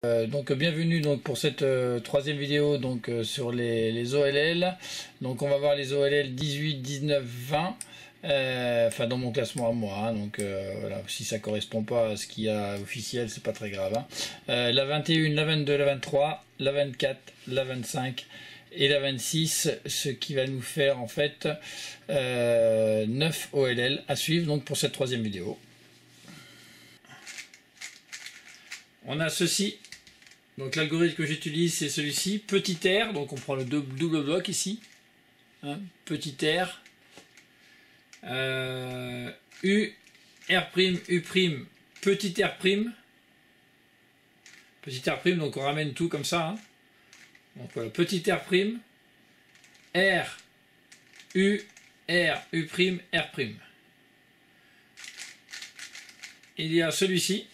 Donc bienvenue donc pour cette troisième vidéo donc sur les OLL. Donc on va voir les OLL 18, 19, 20. Enfin dans mon classement à moi, hein, donc voilà, si ça correspond pas à ce qu'il y a officiel, c'est pas très grave, hein. La 21, la 22, la 23, la 24, la 25 et la 26, ce qui va nous faire en fait 9 OLL à suivre donc pour cette troisième vidéo. On a ceci. Donc l'algorithme que j'utilise c'est celui-ci, petit r, donc on prend le double bloc ici, hein, petit r, U, R', U', petit R', donc on ramène tout comme ça, hein. Donc voilà, petit R', R, U, R, U', R'. Il y a celui-ci.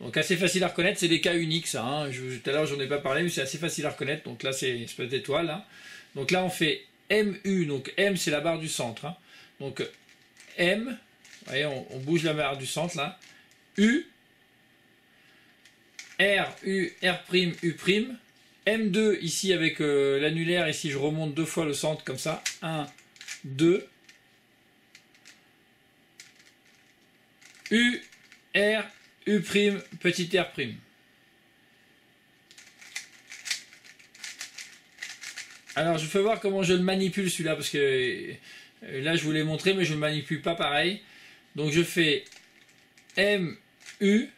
Donc assez facile à reconnaître, c'est des cas uniques ça, hein. Tout à l'heure j'en ai pas parlé mais c'est assez facile à reconnaître, donc là c'est une espèce d'étoile, hein. Donc là on fait MU, donc M c'est la barre du centre, hein. Donc M, vous voyez on bouge la barre du centre là, U, R, U, R', U', M2 ici avec l'annulaire, ici je remonte deux fois le centre comme ça, 1, 2, U, R, U', petit R'. Alors je vais voir comment je le manipule celui-là, parce que là je vous l'ai montré mais je ne le manipule pas pareil. Donc je fais MU.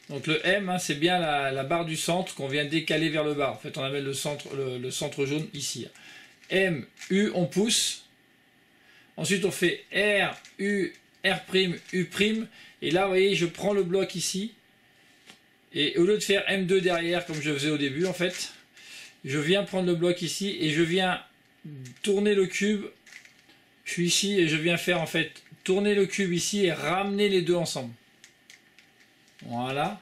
Donc le M, hein, c'est bien la barre du centre qu'on vient décaler vers le bas. En fait on amène le centre jaune ici. MU, on pousse. Ensuite on fait R, U, R', U'. Et là, vous voyez, je prends le bloc ici. Et au lieu de faire M2 derrière, comme je faisais au début, en fait, je viens prendre le bloc ici et je viens tourner le cube. Je suis ici et je viens faire, en fait, tourner le cube ici et ramener les deux ensemble. Voilà.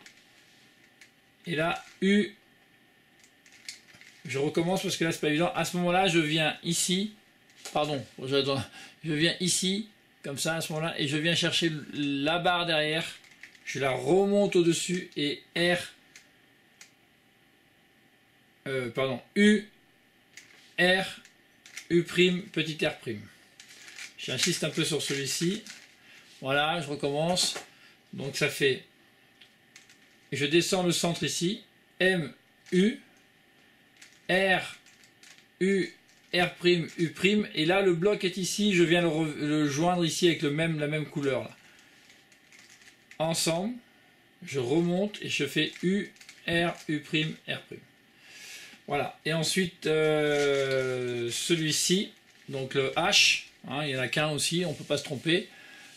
Et là, U. Je recommence parce que là, c'est pas évident. À ce moment-là, je viens ici. Pardon, je viens ici. Comme ça à ce moment-là, et je viens chercher la barre derrière, je la remonte au-dessus et U, R, U', petit R'. J'insiste un peu sur celui-ci. Voilà, je recommence. Donc ça fait, je descends le centre ici, M, U, R, U, R', U', et là le bloc est ici, je viens le joindre ici avec la même couleur là. Ensemble, je remonte et je fais U, R, U', R'. Voilà, et ensuite celui-ci, donc le H, hein, il n'y en a qu'un aussi, on ne peut pas se tromper,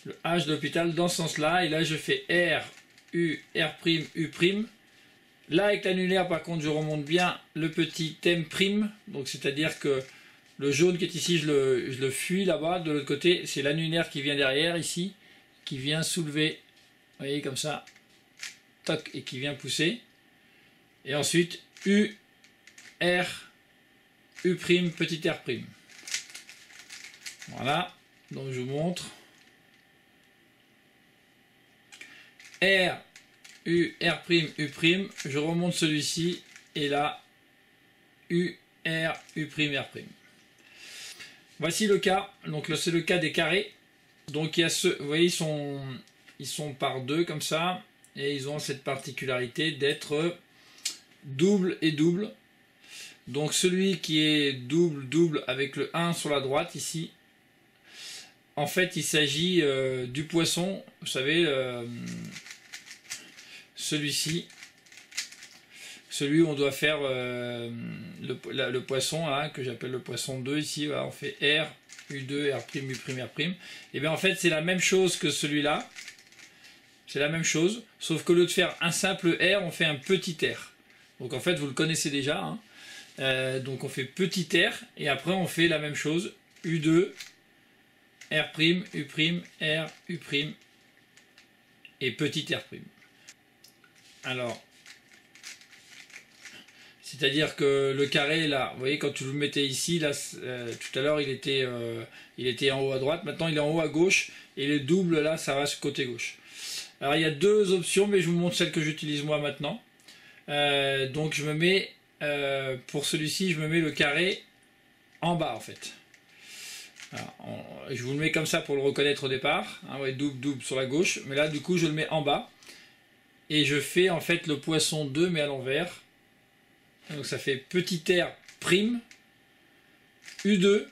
le H de l'hôpital dans ce sens-là, et là je fais R, U, R', U'. Là avec l'annulaire par contre je remonte bien le petit M', donc c'est-à-dire que le jaune qui est ici, je le fuis là-bas. De l'autre côté, c'est l'annulaire qui vient derrière, ici, qui vient soulever, vous voyez, comme ça, toc, et qui vient pousser. Et ensuite, U, R, U', petit R'. Voilà, donc je vous montre. R, U, R', U', je remonte celui-ci, et là, U, R, U', R'. Voici le cas, donc c'est le cas des carrés. Donc il y a vous voyez, ils sont par deux comme ça, et ils ont cette particularité d'être double et double. Donc celui qui est double avec le 1 sur la droite ici, en fait il s'agit du poisson, vous savez, celui-ci. Celui où on doit faire le poisson, là, que j'appelle le poisson 2 ici, voilà, on fait R, U2, R', U', R'. Et bien en fait c'est la même chose que celui-là, c'est la même chose, sauf qu'au lieu de faire un simple R, on fait un petit R. Donc en fait vous le connaissez déjà, hein. Donc on fait petit R, et après on fait la même chose, U2, R', U', R, U', et petit R'. Alors, c'est-à-dire que le carré, là, vous voyez, quand vous le mettez ici, là, tout à l'heure, il était en haut à droite, maintenant il est en haut à gauche, et le double, là, ça va sur le côté gauche. Alors il y a deux options, mais je vous montre celle que j'utilise moi maintenant. Donc je me mets, pour celui-ci, je me mets le carré en bas en fait. Alors, je vous le mets comme ça pour le reconnaître au départ. Hein, ouais, double, double sur la gauche. Mais là, du coup, je le mets en bas. Et je fais en fait le poisson 2, mais à l'envers. Donc ça fait petit r prime, U2,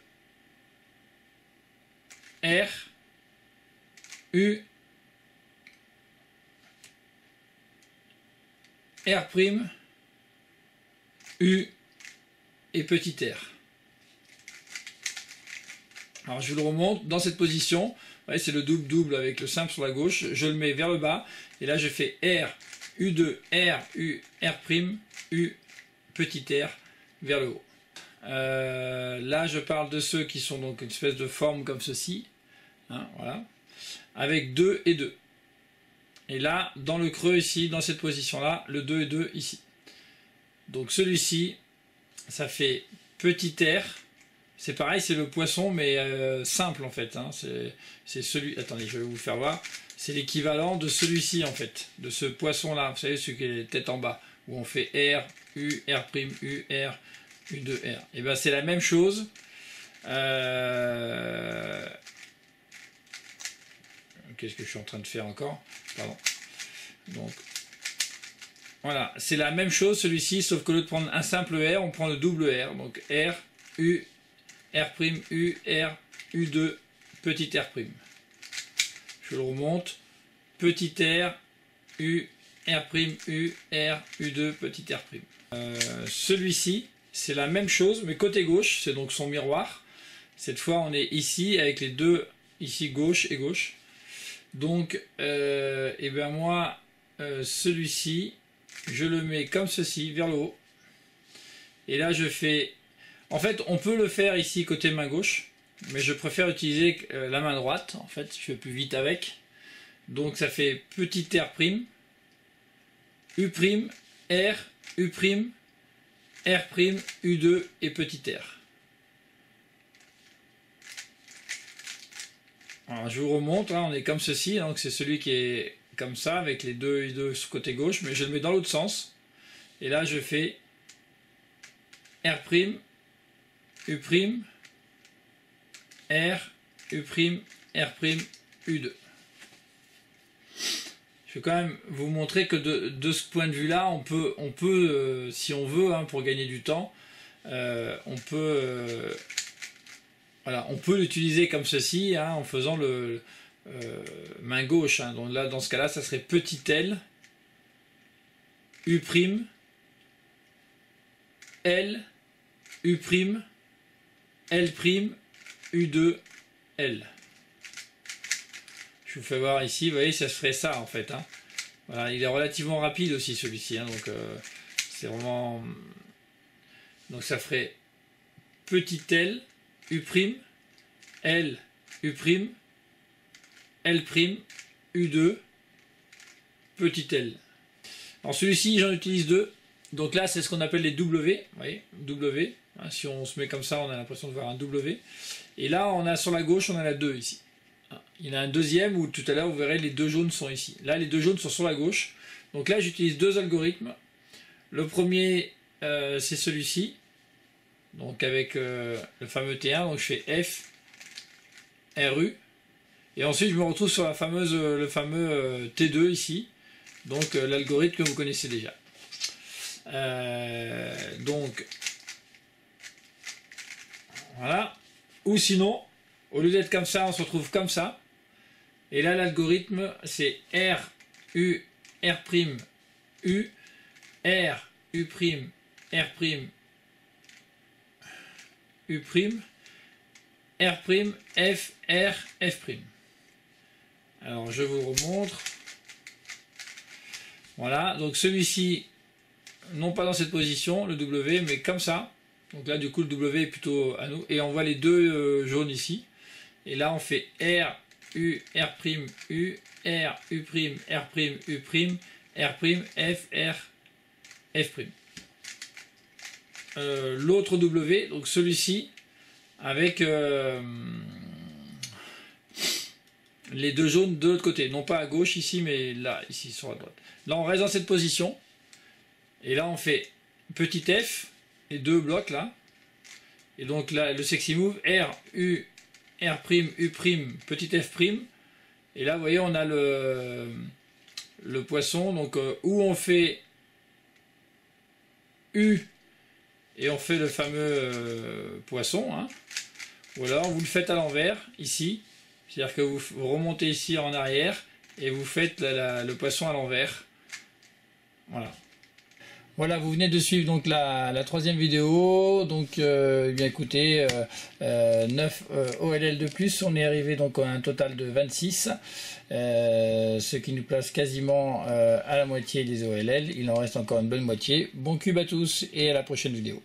R, U, R prime, U et petit r. Alors je le remonte dans cette position. C'est le double-double avec le simple sur la gauche. Je le mets vers le bas. Et là je fais R, U2, R, U, R prime, U, petit r vers le haut. Là je parle de ceux qui sont donc une espèce de forme comme ceci. Hein, voilà. Avec 2 et 2. Et là, dans le creux ici, dans cette position-là, le 2 et 2 ici. Donc celui-ci, ça fait petit r. C'est pareil, c'est le poisson, mais simple en fait. Hein. C'est celui. Attendez, je vais vous faire voir. C'est l'équivalent de celui-ci en fait, de ce poisson-là. Vous savez, celui qui est tête en bas, où on fait R, U, R', U, R, U2, R. Et bien c'est la même chose. Qu'est-ce que je suis en train de faire encore? Pardon. Donc, voilà, c'est la même chose celui-ci, sauf qu'au lieu de prendre un simple R, on prend le double R. Donc R, U, R', U, R, U2, petit R'. Je le remonte. Petit R, U, R', U, R, U2, petit R'. Celui-ci, c'est la même chose, mais côté gauche, c'est donc son miroir. Cette fois, on est ici, avec les deux, ici gauche et gauche. Donc, et ben moi, celui-ci, je le mets comme ceci, vers le haut. Et là, je fais... En fait, on peut le faire ici, côté main gauche. Mais je préfère utiliser la main droite. En fait, je fais plus vite avec. Donc, ça fait petit R', U', R, U', R', U2 et petit r. Alors, je vous remonte, là, on est comme ceci, donc c'est celui qui est comme ça, avec les deux et deux sur côté gauche, mais je le mets dans l'autre sens. Et là, je fais R', U', R, U', R', U2. Je vais quand même vous montrer que de ce point de vue-là, on peut si on veut, hein, pour gagner du temps, on peut l'utiliser comme ceci, hein, en faisant le main gauche. Hein. Donc là, dans ce cas-là, ça serait petit L, U', L, U', L', U2, L. Je vous fais voir ici, vous voyez, ça se ferait ça en fait. Hein. Voilà, il est relativement rapide aussi celui-ci, hein, donc c'est vraiment... Donc ça ferait petit L, U', L, U', L', U2, petit L. Alors celui-ci, j'en utilise deux. Donc là, c'est ce qu'on appelle les W. Vous voyez, W. Hein, si on se met comme ça, on a l'impression de voir un W. Et là, on a sur la gauche, on en a deux ici. Il y en a un deuxième où tout à l'heure, vous verrez, les deux jaunes sont ici. Là, les deux jaunes sont sur la gauche. Donc là, j'utilise deux algorithmes. Le premier, c'est celui-ci. Donc avec le fameux T1. Donc je fais F, RU. Et ensuite, je me retrouve sur le fameux T2 ici. Donc l'algorithme que vous connaissez déjà. Donc, voilà. Ou sinon, au lieu d'être comme ça, on se retrouve comme ça. Et là, l'algorithme, c'est R, U, R', U, R, U', R', U', R', F, R, F'. Alors, je vous remontre. Voilà, donc celui-ci, non pas dans cette position, le W, mais comme ça. Donc là, du coup, le W est plutôt à nous. Et on voit les deux jaunes ici. Et là, on fait R, U, R', U, R, U', R', U', R', F, R, F'. L'autre W, donc celui-ci, avec les deux jaunes de l'autre côté, non pas à gauche ici, mais là, ici sur la droite. Là, on reste dans cette position, et là, on fait petit f, et deux blocs là, et donc là, le sexy move, R, U, R', U', petit f', et là, vous voyez, on a le poisson, donc où on fait U, et on fait le fameux poisson, hein. Ou alors vous le faites à l'envers, ici, c'est-à-dire que vous remontez ici en arrière, et vous faites le poisson à l'envers. Voilà. Voilà, vous venez de suivre donc la troisième vidéo. Donc, bien écoutez, 9 OLL de plus. On est arrivé donc à un total de 26, ce qui nous place quasiment à la moitié des OLL. Il en reste encore une bonne moitié. Bon cube à tous et à la prochaine vidéo.